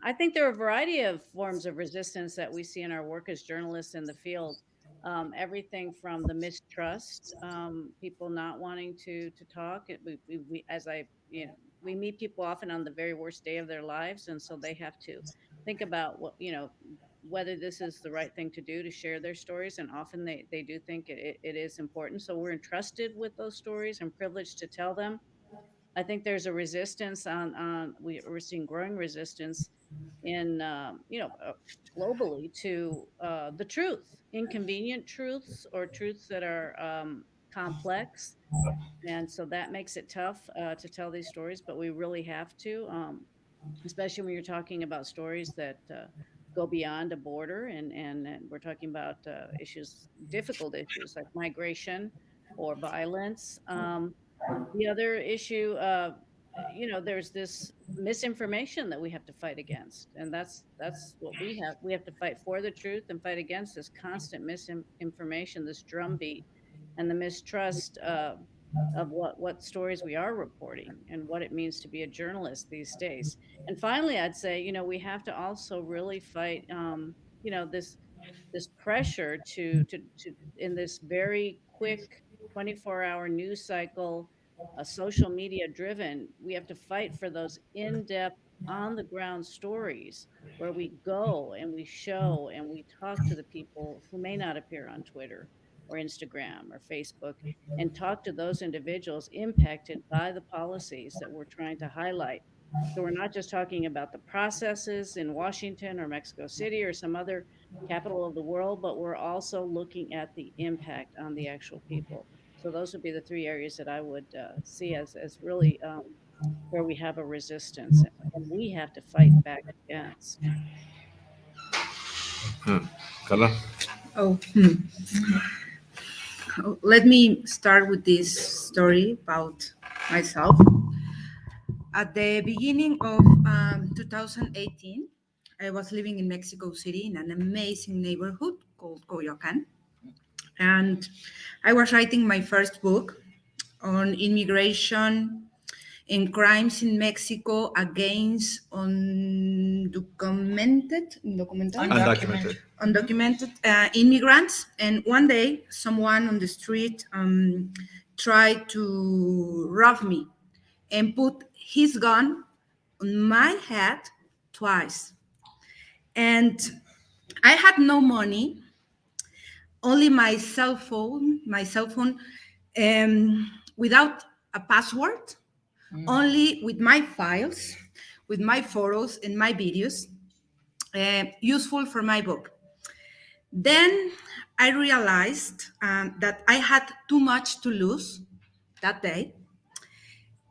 I think there are a variety of forms of resistance that we see in our work as journalists in the field. Everything from the mistrust, people not wanting to talk. As I, we meet people often on the very worst day of their lives, and so they have to think about whether this is the right thing to do to share their stories, and often they do think it is important. So we're entrusted with those stories and privileged to tell them. I think there's a resistance we're seeing growing resistance in globally to the truth, inconvenient truths or truths that are complex, and so that makes it tough to tell these stories. But we really have to, especially when you're talking about stories that go beyond a border, and we're talking about issues, difficult issues like migration or violence. The other issue, there's this misinformation that we have to fight against, and that's what we have to fight for the truth and fight against this constant misinformation, this drumbeat, and the mistrust of what stories we are reporting and what it means to be a journalist these days. And finally, I'd say, we have to also really fight, this pressure to in this very quick 24-hour news cycle, social media driven. We have to fight for those in-depth, on the ground stories where we go and we show and we talk to the people who may not appear on Twitter or Instagram or Facebook, and talk to those individuals impacted by the policies that we're trying to highlight. So we're not just talking about the processes in Washington or Mexico City or some other capital of the world, but we're also looking at the impact on the actual people. So those would be the three areas that I would see as really where we have a resistance and we have to fight back against. Carla? Oh, let me start with this story about myself. At the beginning of 2018, I was living in Mexico City in an amazing neighborhood called Coyoacan. And I was writing my first book on immigration and crimes in Mexico against Undocumented. undocumented immigrants. And one day, someone on the street tried to rob me and put his gun on my head twice. And I had no money, only my cell phone, without a password, only with my files, with my photos and my videos, useful for my book. Then I realized that I had too much to lose that day.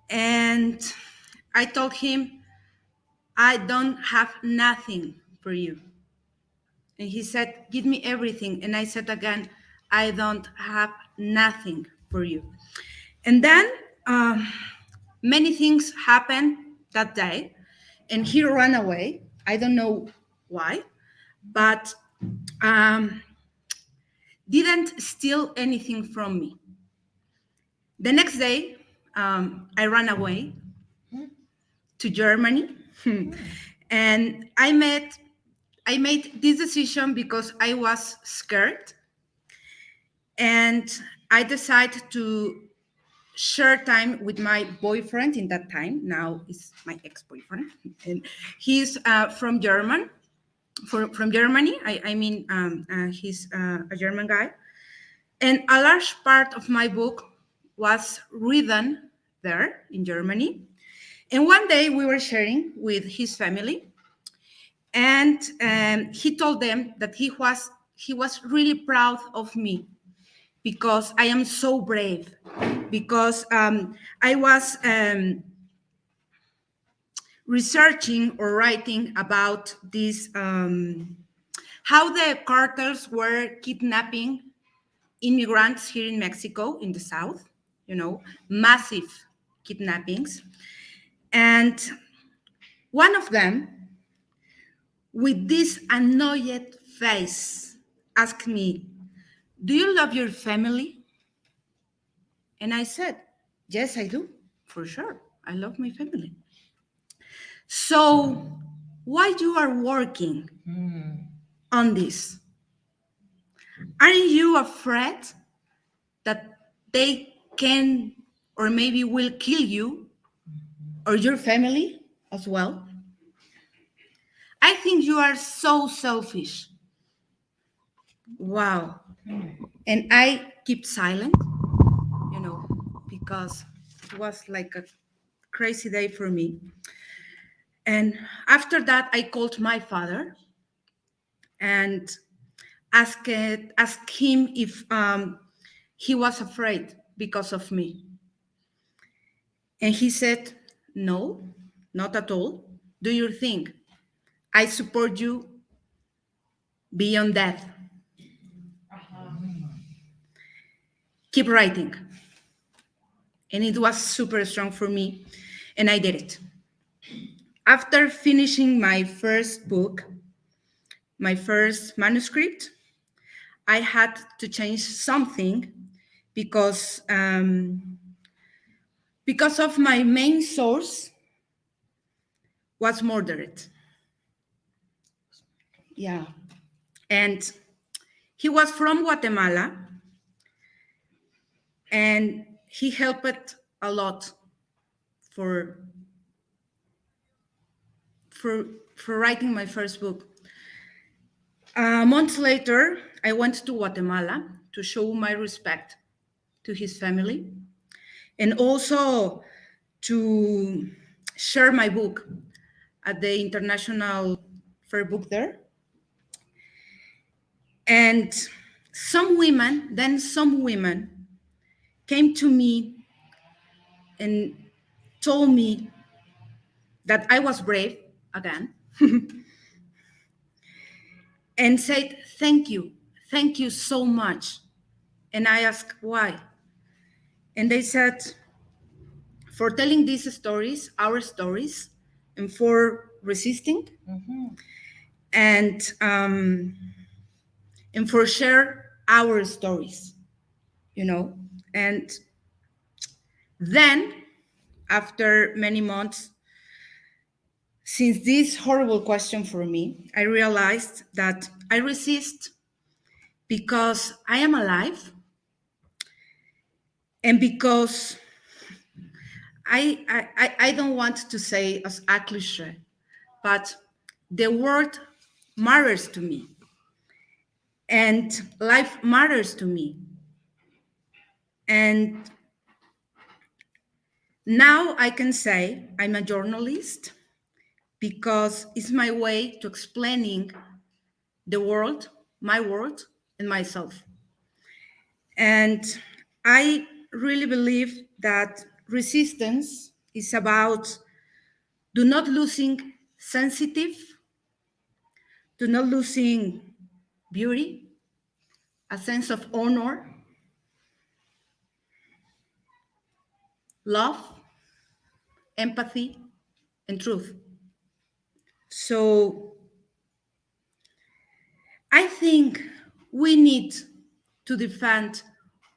And I told him, I don't have nothing for you. And he said, give me everything. And I said again, I don't have nothing for you. And then many things happened that day. And he ran away. I don't know why, but um, didn't steal anything from me. The next day, I ran away to Germany. And I made this decision because I was scared, and I decided to share time with my boyfriend in that time. Now is my ex-boyfriend, and he's from Germany. He's a German guy, and a large part of my book was written there in Germany. And one day we were sharing with his family, and he told them that he was really proud of me because I am so brave, because I was researching or writing about this, how the cartels were kidnapping immigrants here in Mexico, in the south, massive kidnappings. And one of them, with this annoyed face, asked me, do you love your family? And I said, yes, I do, for sure. I love my family. So why you are working on this? Aren't you afraid that they can or maybe will kill you or your family as well? I think you are so selfish. Wow. And I keep silent, because it was like a crazy day for me. And after that, I called my father and asked him if he was afraid because of me. And he said, no, not at all. Do you think I support you beyond death? Keep writing. And it was super strong for me, and I did it. After finishing my first book, my first manuscript, I had to change something because of my main source was murdered. Yeah. And he was from Guatemala, and he helped a lot for writing my first book. A month later, I went to Guatemala to show my respect to his family and also to share my book at the International Fair Book there. And some women came to me and told me that I was brave again and said, thank you so much. And I asked why. And they said, for telling these stories, our stories, and for resisting, and for share our stories, And then, after many months, since this horrible question for me, I realized that I resist because I am alive and because I don't want to say as a cliche, but the word matters to me and life matters to me. And now I can say I'm a journalist because it's my way to explaining the world, my world, and myself. And I really believe that resistance is about do not losing sensitive, do not losing beauty, a sense of honor, love, empathy, and truth. So I think we need to defend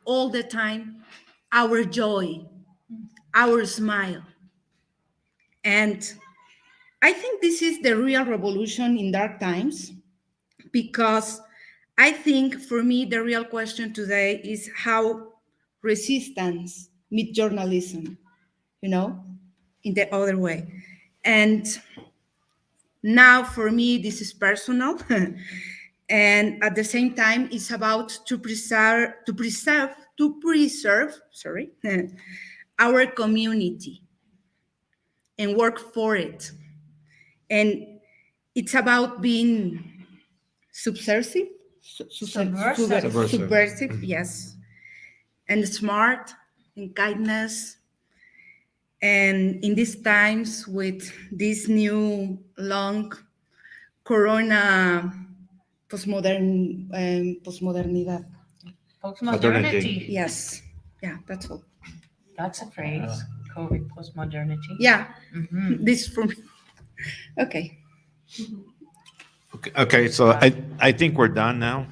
all the time our joy, our smile. And I think this is the real revolution in dark times, because I think for me, the real question today is how resistance meets journalism, in the other way. And now for me, this is personal. And at the same time, it's about to preserve, sorry, our community and work for it. And it's about being subversive, subversive, yes, and smart and kindness. And in these times with this new long corona postmodernidad. Postmodernity. Yes. Yeah, that's all. That's a phrase. COVID postmodernity. Yeah. This for me. Okay. Okay, so I think we're done now.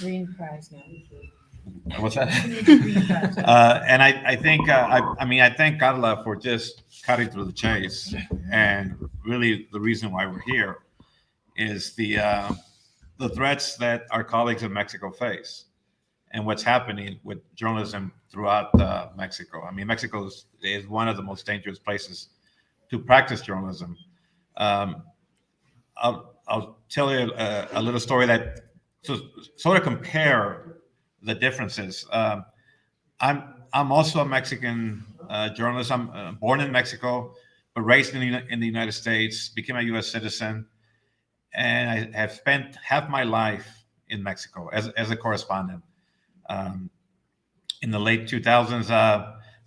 Green fries now. What's that? And I think, I mean, I thank Karla for just cutting through the chase. And really, the reason why we're here is the threats that our colleagues in Mexico face and what's happening with journalism throughout Mexico. I mean, Mexico is one of the most dangerous places to practice journalism. Um, I'll tell you a little story that to sort of compare the differences. I'm also a Mexican journalist. I'm born in Mexico, but raised in the United States. Became a U.S. citizen, and I have spent half my life in Mexico as a correspondent. Um, in the late 2000s,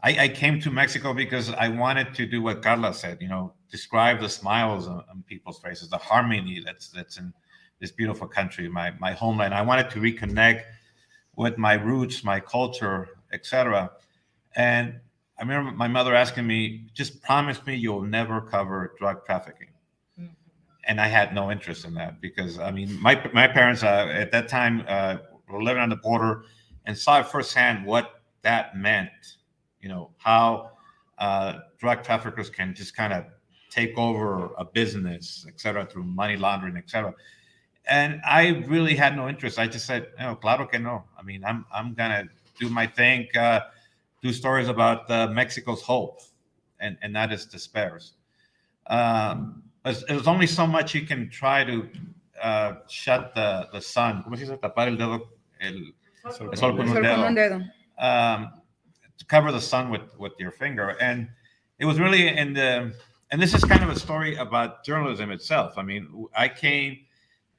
I came to Mexico because I wanted to do what Karla said. You know, describe the smiles on people's faces, the harmony that's in this beautiful country, my homeland. I wanted to reconnect with my roots, my culture, etc. And I remember my mother asking me, "Just promise me you'll never cover drug trafficking." And I had no interest in that because I mean, my parents at that time were living on the border and saw firsthand what that meant. You know how drug traffickers can just kind of take over a business, et cetera, through money laundering, et cetera. And I really had no interest. I just said, "No, claro que no." I mean, I'm gonna do my thing, do stories about Mexico's hope, and not its despairs. There's only so much you can try to shut the sun. ¿Cómo se dice? Tapar el dedo, el sol con un Sol con un dedo. dedo. To cover the sun with your finger. And it was really and this is kind of a story about journalism itself. I mean, I came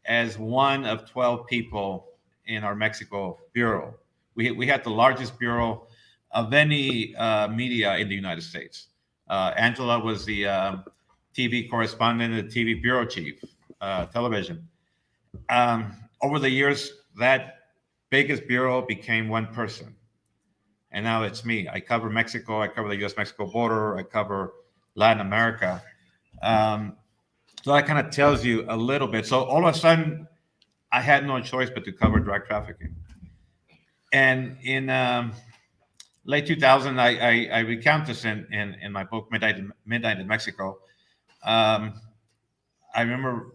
as one of 12 people in our Mexico bureau. We had the largest bureau of any media in the United States. Angela was the TV correspondent, the TV bureau chief, television. Over the years, that biggest bureau became one person. And now it's me. I cover Mexico. I cover the U.S.-Mexico border. I cover Latin America. So that kind of tells you a little bit. So all of a sudden, I had no choice but to cover drug trafficking. And in late 2000, I recount this in my book, Midnight in Mexico. I remember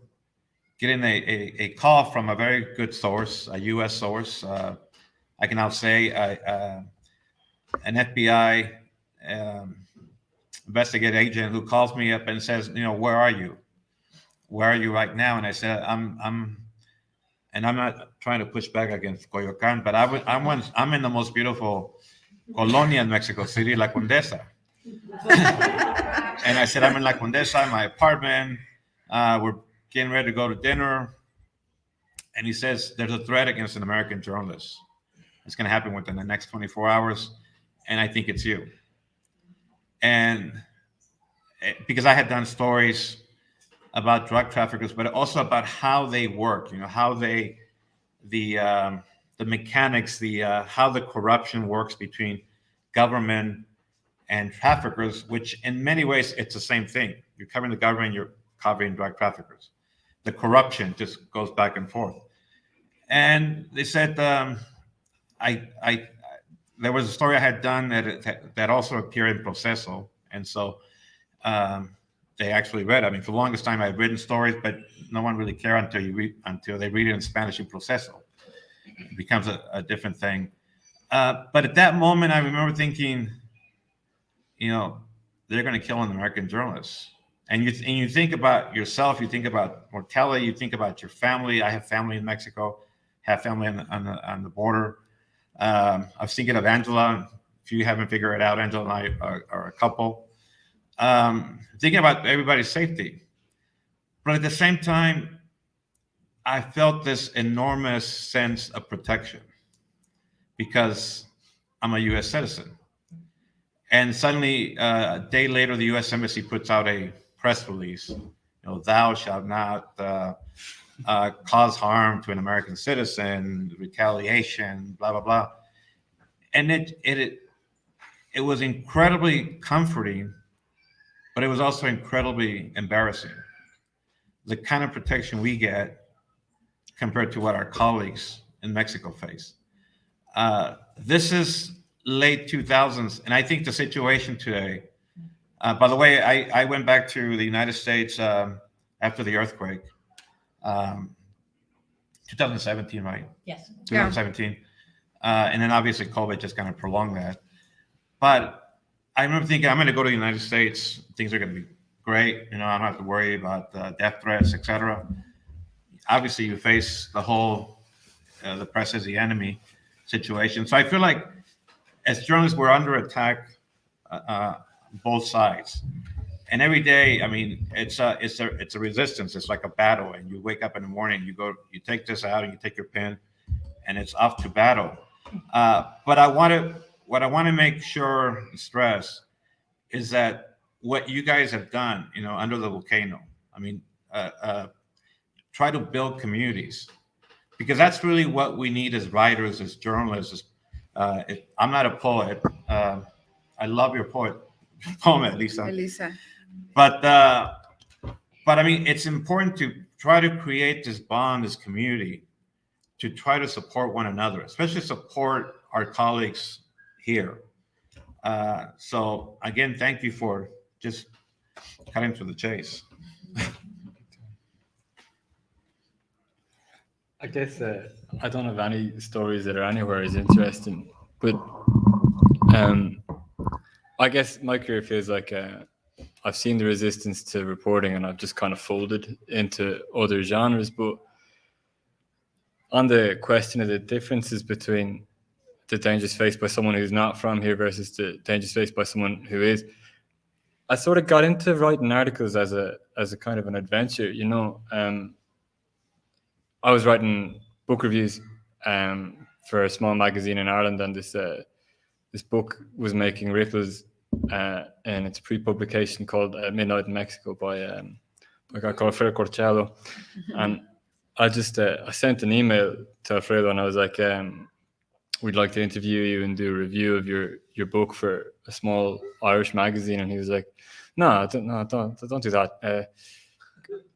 getting a call from a very good source, a U.S. source. I can now say an FBI investigative agent who calls me up and says, you know, where are you? Where are you right now? And I said, and I'm not trying to push back against Coyoacan, but I'm in the most beautiful colonia in Mexico City, La Condesa. And I said, I'm in La Condesa, my apartment. We're getting ready to go to dinner. And he says, there's a threat against an American journalist. It's going to happen within the next 24 hours. And I think it's you. And because I had done stories about drug traffickers, but also about how they work, you know, how the mechanics, how the corruption works between government and traffickers, which in many ways it's the same thing. You're covering the government, you're covering drug traffickers. The corruption just goes back and forth. And they said, there was a story I had done that also appeared in Proceso, and so they actually read. I mean, for the longest time, I'd written stories, but no one really cared until they read it in Spanish in Proceso. It becomes a different thing. But at that moment, I remember thinking, you know, they're going to kill an American journalist. And you think about yourself, you think about mortality, you think about your family. I have family in Mexico, have family on the border. I was thinking of Angela. If you haven't figured it out, Angela and I are a couple. Thinking about everybody's safety. But at the same time, I felt this enormous sense of protection because I'm a U.S. citizen. And suddenly, a day later, the U.S. Embassy puts out a press release. You know, thou shalt not cause harm to an American citizen, retaliation, blah blah blah. And it was incredibly comforting, but it was also incredibly embarrassing. The kind of protection we get compared to what our colleagues in Mexico face. This is late 2000s, and I think the situation today. By the way, I went back to the United States after the earthquake, um, 2017, right? Yes. 2017, and then obviously COVID just kind of prolonged that. But I remember thinking, I'm going to go to the United States. Things are going to be great. You know, I don't have to worry about death threats, etc. Obviously, you face the whole the press as the enemy situation. So I feel like as journalists, we're under attack, both sides. And every day, I mean, it's a resistance. It's like a battle. And you wake up in the morning, you take this out, and you take your pen, and it's off to battle. But what I want to make sure stress is that what you guys have done, you know, under the volcano. I mean, try to build communities because that's really what we need as writers, as journalists. I'm not a poet. I love your poem, Elisa. Elisa. But I mean, it's important to try to create this bond, this community, to try to support one another, especially support our colleagues here. So again, thank you for just cutting to the chase. I guess I don't have any stories that are anywhere as interesting, but I guess my career feels like I've seen the resistance to reporting and I've just kind of folded into other genres. But on the question of the differences between the dangers faced by someone who's not from here versus the dangers faced by someone who is, I sort of got into writing articles as a kind of an adventure, you know. I was writing book reviews for a small magazine in Ireland, and this book was making ripples in its pre-publication called Midnight in Mexico by a guy called Alfredo Corchado. And I just I sent an email to Alfredo and I was like, we'd like to interview you and do a review of your book for a small Irish magazine. And he was like, no, don't do that.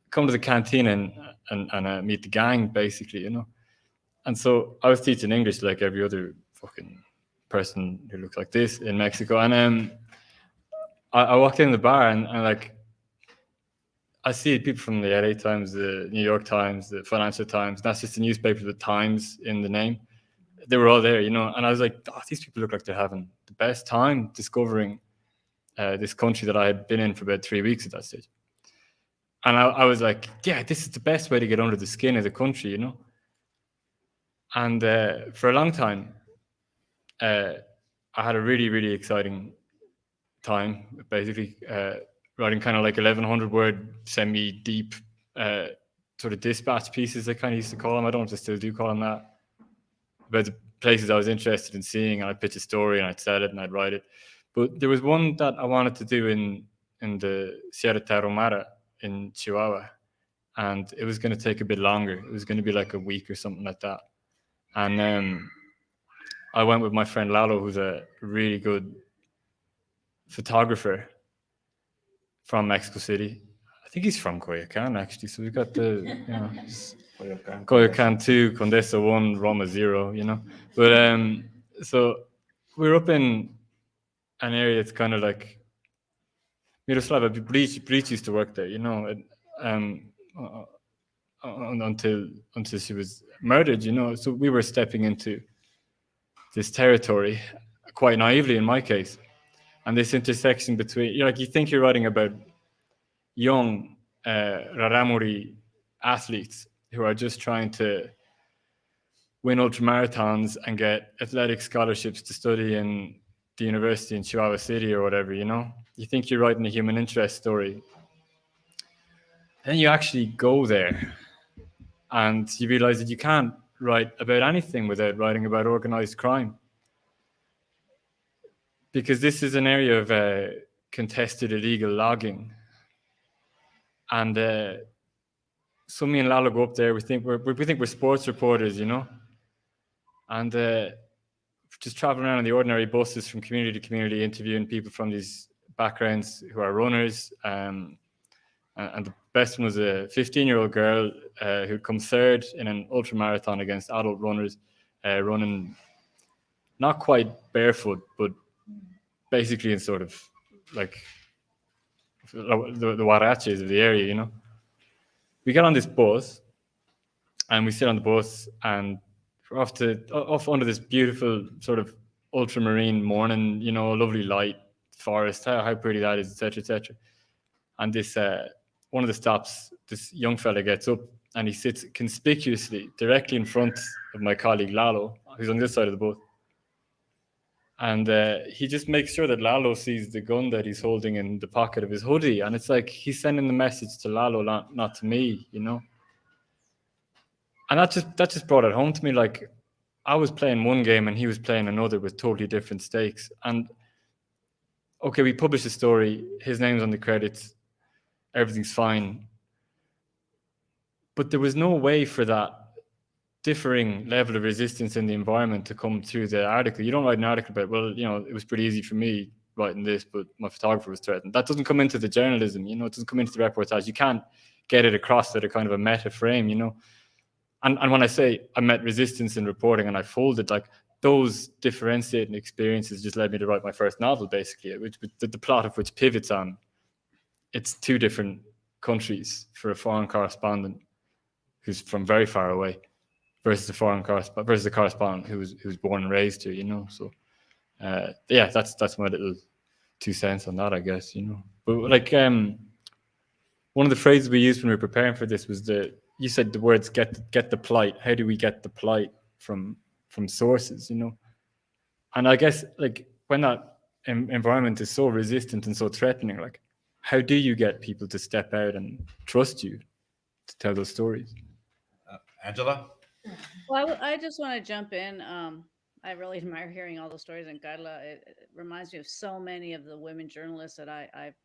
Come to the canteen and meet the gang, basically, you know. And so I was teaching English like every other fucking person who looks like this in Mexico. And I walked in the bar and like, I see people from the LA Times, the New York Times, the Financial Times. That's just a newspaper, the Times in the name. They were all there, you know. And I was like, oh, these people look like they're having the best time discovering this country that I had been in for about 3 weeks at that stage. And I was like, yeah, this is the best way to get under the skin of the country, you know. And for a long time, I had a really, really exciting time, basically writing kind of like 1,100 word semi-deep sort of dispatch pieces, I kind of used to call them. I don't know if I still do call them that. About the places I was interested in seeing, and I'd pitch a story and I'd sell it and I'd write it. But there was one that I wanted to do in the Sierra Tarahumara in Chihuahua, and it was going to take a bit longer. It was going to be like a week or something like that. And I went with my friend Lalo, who's a really good photographer from Mexico City. I think he's from Coyoacán, actually. So we've got the, you know, Coyoacán 2, Condesa 1, Roma 0, you know. But so we're up in an area that's kind of like Miroslava Breach used to work there, you know, until she was murdered, you know. So we were stepping into this territory quite naively in my case. And this intersection between, you know, like you think you're writing about young Raramuri athletes who are just trying to win ultramarathons and get athletic scholarships to study in the university in Chihuahua City or whatever, you know. You think you're writing a human interest story. Then you actually go there and you realize that you can't write about anything without writing about organized crime. Because this is an area of contested illegal logging. And so me and Lalo go up there, we think we're sports reporters, you know? And just traveling around in the ordinary buses from community to community, interviewing people from these backgrounds who are runners. And the best one was a 15-year-old girl who'd come third in an ultramarathon against adult runners, running not quite barefoot, but basically in sort of like the huaraches of the area, you know. We get on this bus and we sit on the bus and we're off under this beautiful sort of ultramarine morning, you know, lovely light forest, how pretty that is, etc., etc. And this one of the stops, this young fella gets up and he sits conspicuously directly in front of my colleague Lalo, who's on this side of the bus. And he just makes sure that Lalo sees the gun that he's holding in the pocket of his hoodie. And it's like he's sending the message to Lalo, not to me, you know. And that just brought it home to me. Like, I was playing one game and he was playing another with totally different stakes. And okay, we published a story, his name's on the credits, everything's fine. But there was no way for that differing level of resistance in the environment to come through the article. You don't write an article about, well, you know, it was pretty easy for me writing this, but my photographer was threatened. That doesn't come into the journalism, you know, it doesn't come into the reportage. You can't get it across at a kind of a meta frame, you know. And when I say I met resistance in reporting and I folded, like, those differentiating experiences just led me to write my first novel, basically, which the plot of which pivots on, it's two different countries for a foreign correspondent who's from very far away versus a correspondent who was born and raised here, you know. So yeah, that's my little 2 cents on that, I guess, you know. But like one of the phrases we used when we were preparing for this was you said the words get the plight. How do we get the plight from sources, you know? And I guess, like, when that environment is so resistant and so threatening, like, how do you get people to step out and trust you to tell those stories? Angela? Well, I just want to jump in. I really admire hearing all the stories in Karla. It reminds me of so many of the women journalists that I've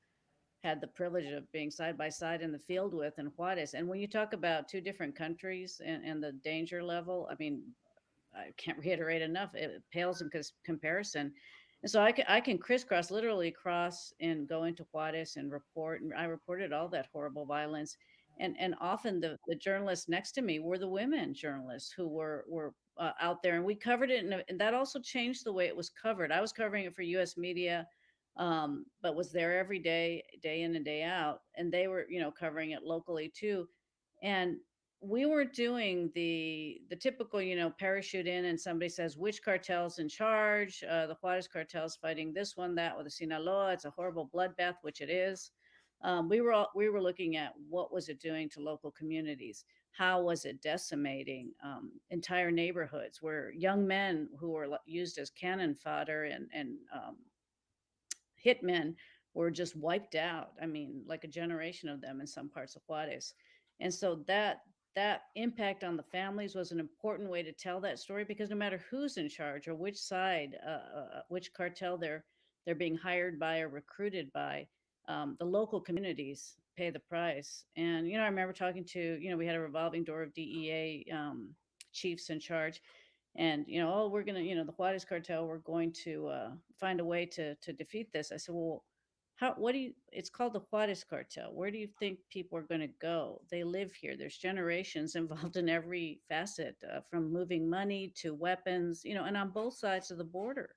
had the privilege of being side by side in the field with in Juarez. And when you talk about two different countries and the danger level, I mean, I can't reiterate enough. It pales in comparison. And so I can crisscross, literally cross and go into Juarez and report. And I reported all that horrible violence. And often the journalists next to me were the women journalists who were out there. And we covered it. And that also changed the way it was covered. I was covering it for U.S. media, but was there every day, day in and day out. And they were, covering it locally too. And we were doing the typical, parachute in and somebody says which cartel's in charge. The Juarez cartel's fighting this one, that, with the Sinaloa. It's a horrible bloodbath, which it is. We were looking at what was it doing to local communities. How was it decimating entire neighborhoods where young men who were used as cannon fodder and hitmen were just wiped out. I mean, like a generation of them in some parts of Juarez. And so that impact on the families was an important way to tell that story, because no matter who's in charge or which side, which cartel they're being hired by or recruited by, the local communities pay the price. And I remember talking to, we had a revolving door of DEA chiefs in charge, and oh, we're gonna, the Juarez cartel, we're going to find a way to defeat this. I said, well, how, what do you, it's called the Juarez cartel, where do you think people are going to go? They live here. There's generations involved in every facet, from moving money to weapons, and on both sides of the border.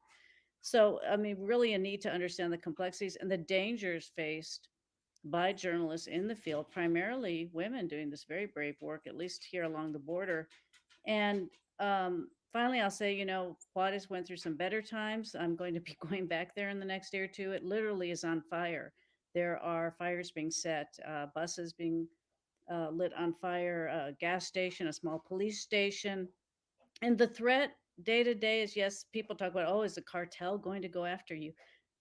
So I mean, really a need to understand the complexities and the dangers faced by journalists in the field, primarily women doing this very brave work, at least here along the border. And finally, I'll say, Juarez went through some better times. I'm going to be going back there in the next day or two. It literally is on fire. There are fires being set, buses being lit on fire, a gas station, a small police station. And the threat day to day is, yes, people talk about, oh, is the cartel going to go after you?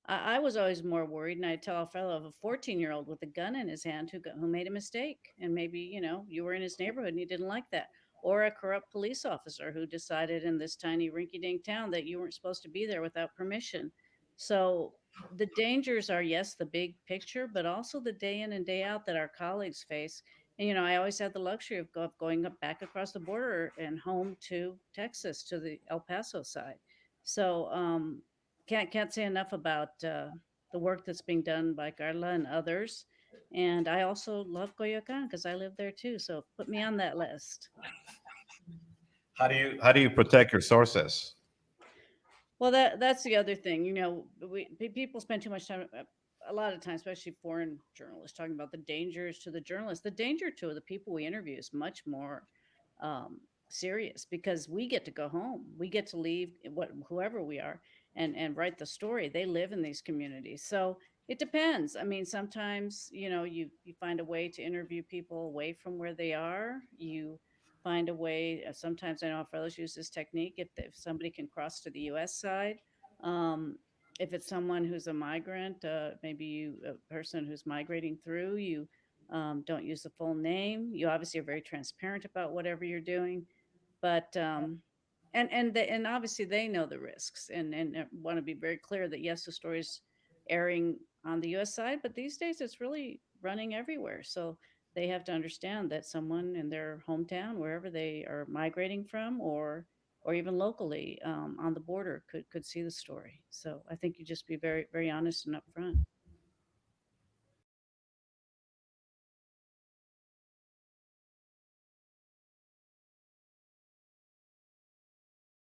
I was always more worried, and I tell a fellow of a 14-year-old with a gun in his hand who made a mistake, and maybe you were in his neighborhood and you didn't like that, or a corrupt police officer who decided in this tiny rinky-dink town that you weren't supposed to be there without permission. So the dangers are, yes, the big picture, but also the day in and day out that our colleagues face. And I always had the luxury of going up back across the border and home to Texas, to the El Paso side. So can't say enough about the work that's being done by Carla and others. And I also love Coyoacan because I live there too. So put me on that list. How do you protect your sources? Well, that's the other thing. People spend too much time, a lot of time, especially foreign journalists, talking about the dangers to the journalists. The danger to the people we interview is much more um, serious because we get to go home. We get to leave whoever we are and write the story. They live in these communities, so it depends. I mean, sometimes you find a way to interview people away from where they are. You find a way. Sometimes I know fellows use this technique. If somebody can cross to the U.S. side, um, if it's someone who's a migrant, maybe a person who's migrating through, you don't use the full name. You obviously are very transparent about whatever you're doing, but and obviously they know the risks and want to be very clear that yes, the story's airing on the U.S. side, but these days it's really running everywhere. So they have to understand that someone in their hometown, wherever they are migrating from, or even locally on the border, could see the story. So I think you just be very very honest and upfront.